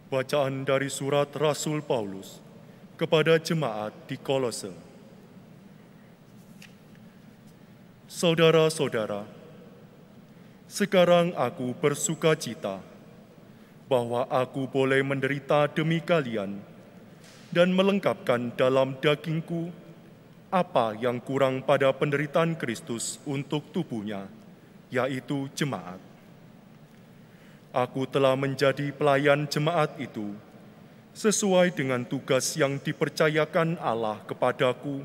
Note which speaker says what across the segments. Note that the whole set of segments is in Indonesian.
Speaker 1: Bacaan dari surat Rasul Paulus kepada jemaat di Kolose. Saudara-saudara, sekarang aku bersukacita bahwa aku boleh menderita demi kalian dan melengkapkan dalam dagingku apa yang kurang pada penderitaan Kristus untuk tubuhnya, yaitu jemaat. Aku telah menjadi pelayan jemaat itu sesuai dengan tugas yang dipercayakan Allah kepadaku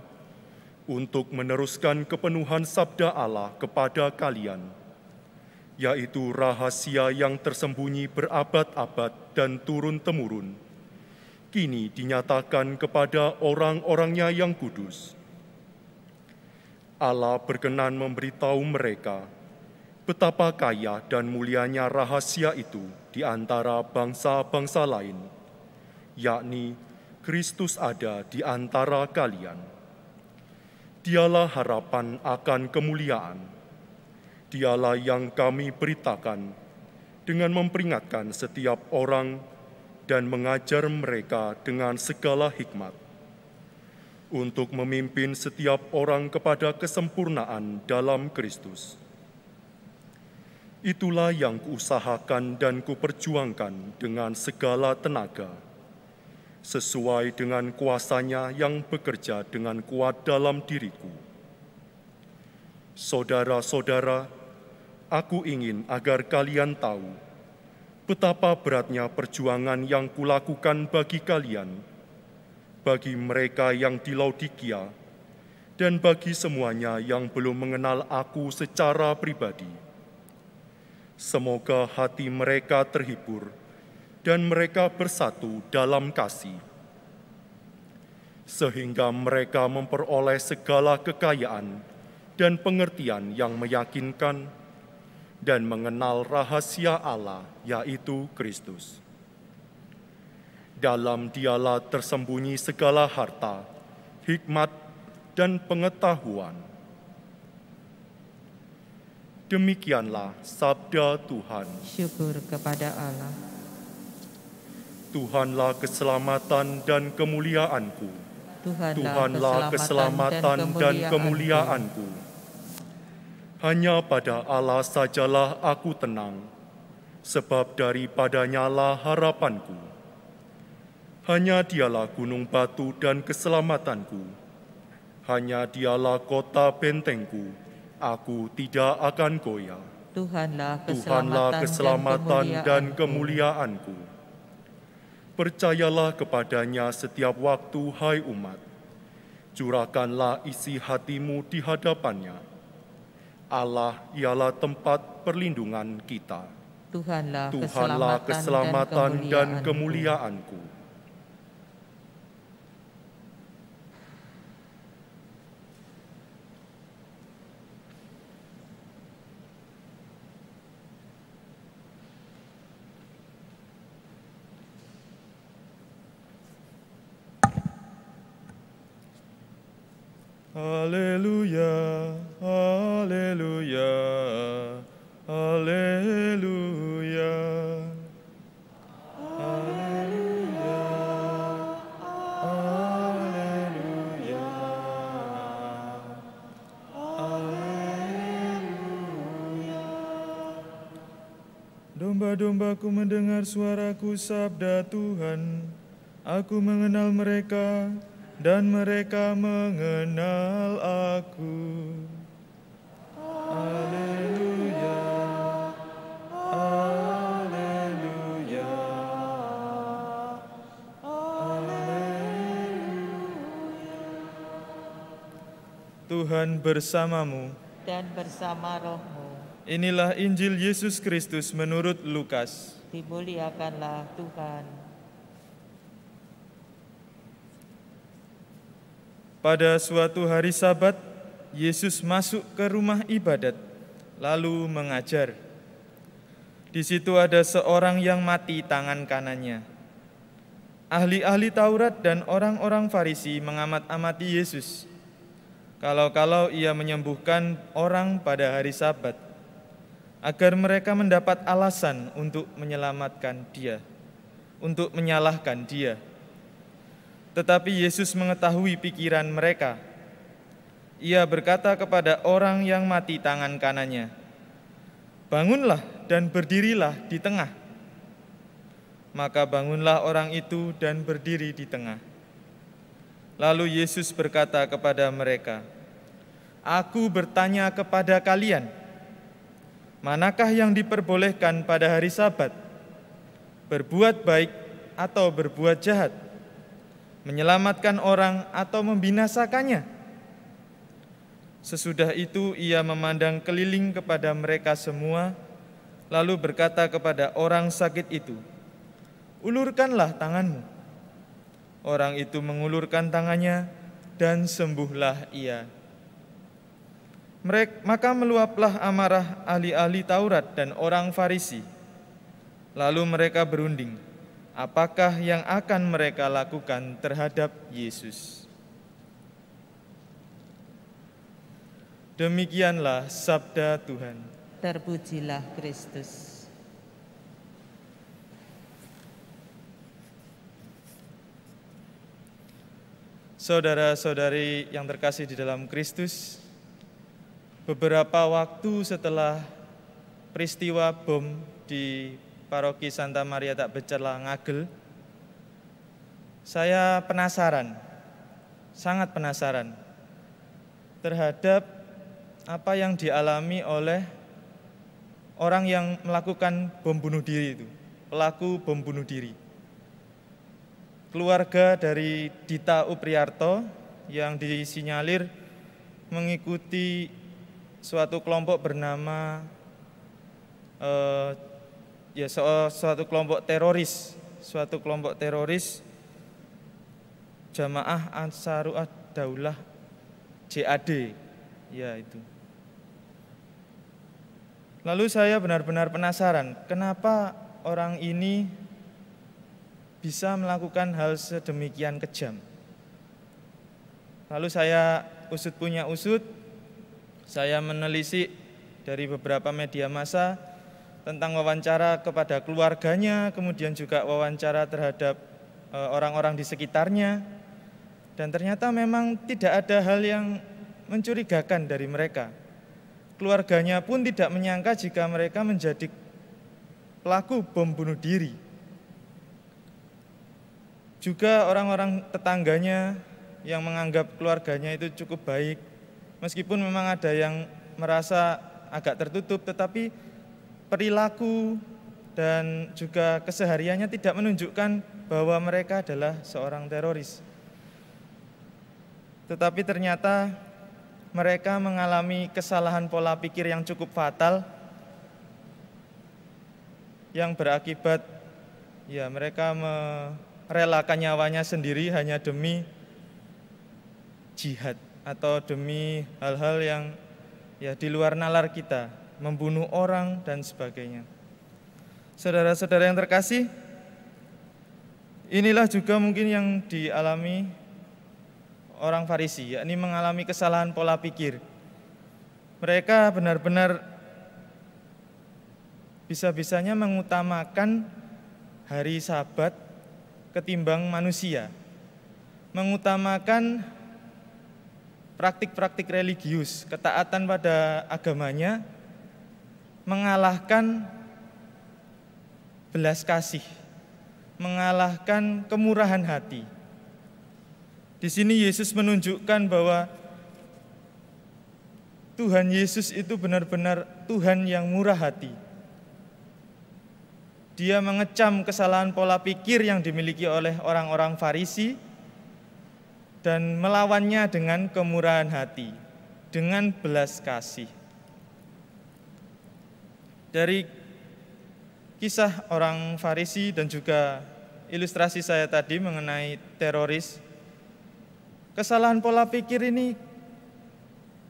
Speaker 1: untuk meneruskan kepenuhan sabda Allah kepada kalian, yaitu rahasia yang tersembunyi berabad-abad dan turun-temurun, kini dinyatakan kepada orang-orangnya yang kudus. Allah berkenan memberitahu mereka betapa kaya dan mulianya rahasia itu di antara bangsa-bangsa lain, yakni Kristus ada di antara kalian. Dialah harapan akan kemuliaan. Dialah yang kami beritakan dengan memperingatkan setiap orang dan mengajar mereka dengan segala hikmat, untuk memimpin setiap orang kepada kesempurnaan dalam Kristus. Itulah yang kuusahakan dan kuperjuangkan dengan segala tenaga, sesuai dengan kuasa-Nya yang bekerja dengan kuat dalam diriku. Saudara-saudara, aku ingin agar kalian tahu betapa beratnya perjuangan yang kulakukan bagi kalian, bagi mereka yang di Laodikia, dan bagi semuanya yang belum mengenal aku secara pribadi. Semoga hati mereka terhibur dan mereka bersatu dalam kasih, sehingga mereka memperoleh segala kekayaan dan pengertian yang meyakinkan dan mengenal rahasia Allah, yaitu Kristus. Dalam Dialah tersembunyi segala harta, hikmat, dan pengetahuan. Demikianlah sabda Tuhan.
Speaker 2: Syukur kepada Allah.
Speaker 1: Tuhanlah keselamatan dan kemuliaanku. Tuhanlah keselamatan dan kemuliaanku. Hanya pada Allah sajalah aku tenang, sebab daripadanya lah harapanku. Hanya Dialah gunung batu dan keselamatanku. Hanya Dialah kota bentengku. Aku tidak akan goyah.
Speaker 2: Tuhanlah
Speaker 1: keselamatan dan kemuliaanku. Percayalah kepadanya setiap waktu, hai umat. Curahkanlah isi hatimu di hadapannya. Allah ialah tempat perlindungan kita.
Speaker 2: Tuhanlah
Speaker 1: keselamatan dan kemuliaanku. Haleluya, haleluya, haleluya, haleluya, haleluya, haleluya. Domba-dombaku mendengar suaraku, sabda Tuhan. Aku mengenal mereka, dan mereka mengenal aku. Haleluya, haleluya, haleluya. Tuhan bersamamu
Speaker 2: dan bersama rohmu.
Speaker 1: Inilah Injil Yesus Kristus menurut Lukas.
Speaker 2: Dimuliakanlah Tuhan.
Speaker 1: Pada suatu hari Sabat, Yesus masuk ke rumah ibadat, lalu mengajar. Di situ ada seorang yang mati tangan kanannya. Ahli-ahli Taurat dan orang-orang Farisi mengamat-amati Yesus. Kalau-kalau ia menyembuhkan orang pada hari Sabat, agar mereka mendapat alasan untuk menyelamatkan dia.
Speaker 3: untuk menyalahkan dia. Tetapi Yesus mengetahui pikiran mereka. Ia berkata kepada orang yang mati tangan kanannya, "Bangunlah dan berdirilah di tengah." Maka bangunlah orang itu dan berdiri di tengah. Lalu Yesus berkata kepada mereka, "Aku bertanya kepada kalian, manakah yang diperbolehkan pada hari Sabat? Berbuat baik atau berbuat jahat? Menyelamatkan orang atau membinasakannya?" Sesudah itu ia memandang keliling kepada mereka semua, lalu berkata kepada orang sakit itu, "Ulurkanlah tanganmu." Orang itu mengulurkan tangannya dan sembuhlah ia. Maka meluaplah amarah ahli-ahli Taurat dan orang Farisi. Lalu mereka berunding, apakah yang akan mereka lakukan terhadap Yesus. Demikianlah sabda Tuhan.
Speaker 2: Terpujilah Kristus.
Speaker 3: Saudara-saudari yang terkasih di dalam Kristus, beberapa waktu setelah peristiwa bom di Paroki Santa Maria Takbecela Ngagel, saya penasaran, sangat penasaran terhadap apa yang dialami oleh orang yang melakukan bom bunuh diri itu, pelaku bom bunuh diri. Keluarga dari Dita Upriyarto yang disinyalir mengikuti suatu kelompok bernama suatu kelompok teroris Jamaah Ansarut Daulah JAD, ya itu. Lalu saya benar-benar penasaran, kenapa orang ini bisa melakukan hal sedemikian kejam. Lalu saya usut punya usut, saya menelisik dari beberapa media massa tentang wawancara kepada keluarganya, kemudian juga wawancara terhadap orang-orang di sekitarnya. Dan ternyata memang tidak ada hal yang mencurigakan dari mereka. Keluarganya pun tidak menyangka jika mereka menjadi pelaku bom bunuh diri. Juga orang-orang tetangganya yang menganggap keluarganya itu cukup baik, meskipun memang ada yang merasa agak tertutup, tetapi perilaku dan juga kesehariannya tidak menunjukkan bahwa mereka adalah seorang teroris. Tetapi ternyata mereka mengalami kesalahan pola pikir yang cukup fatal, yang berakibat mereka merelakan nyawanya sendiri hanya demi jihad atau demi hal-hal yang di luar nalar kita, membunuh orang dan sebagainya. Saudara-saudara yang terkasih, inilah juga mungkin yang dialami orang Farisi, yakni mengalami kesalahan pola pikir. Mereka benar-benar bisa-bisanya mengutamakan hari Sabat ketimbang manusia, mengutamakan praktik-praktik religius, ketaatan pada agamanya, mengalahkan belas kasih, mengalahkan kemurahan hati. Di sini Yesus menunjukkan bahwa Tuhan Yesus itu benar-benar Tuhan yang murah hati. Dia mengecam kesalahan pola pikir yang dimiliki oleh orang-orang Farisi dan melawannya dengan kemurahan hati, dengan belas kasih. Dari kisah orang Farisi dan juga ilustrasi saya tadi mengenai teroris, kesalahan pola pikir ini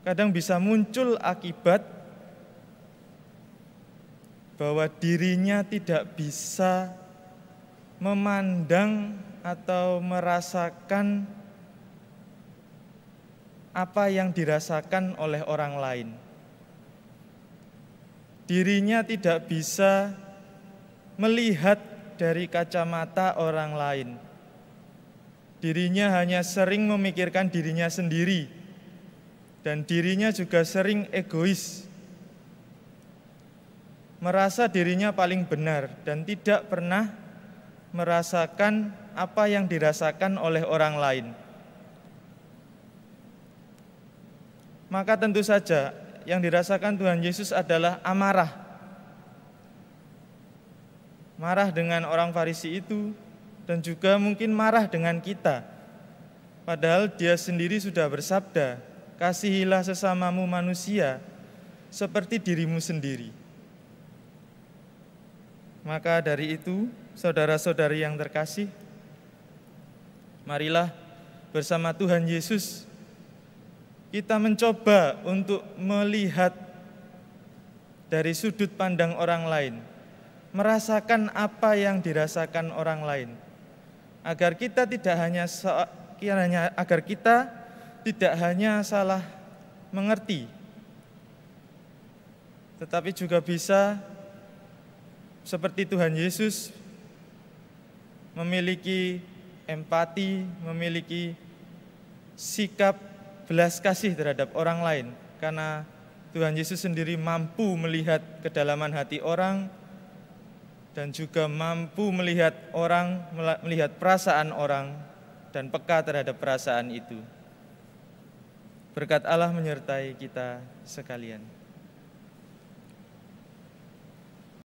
Speaker 3: kadang bisa muncul akibat bahwa dirinya tidak bisa memandang atau merasakan apa yang dirasakan oleh orang lain. Dirinya tidak bisa melihat dari kacamata orang lain. Dirinya hanya sering memikirkan dirinya sendiri, dan dirinya juga sering egois, merasa dirinya paling benar dan tidak pernah merasakan apa yang dirasakan oleh orang lain. Maka tentu saja yang dirasakan Tuhan Yesus adalah amarah. Marah dengan orang Farisi itu, dan juga mungkin marah dengan kita. Padahal dia sendiri sudah bersabda, kasihilah sesamamu manusia seperti dirimu sendiri. Maka dari itu, saudara-saudari yang terkasih, marilah bersama Tuhan Yesus kita mencoba untuk melihat dari sudut pandang orang lain, merasakan apa yang dirasakan orang lain, agar kita tidak hanya salah mengerti, tetapi juga bisa seperti Tuhan Yesus memiliki empati, memiliki sikap belas kasih terhadap orang lain, karena Tuhan Yesus sendiri mampu melihat kedalaman hati orang dan juga mampu melihat perasaan orang dan peka terhadap perasaan itu. Berkat Allah menyertai kita sekalian.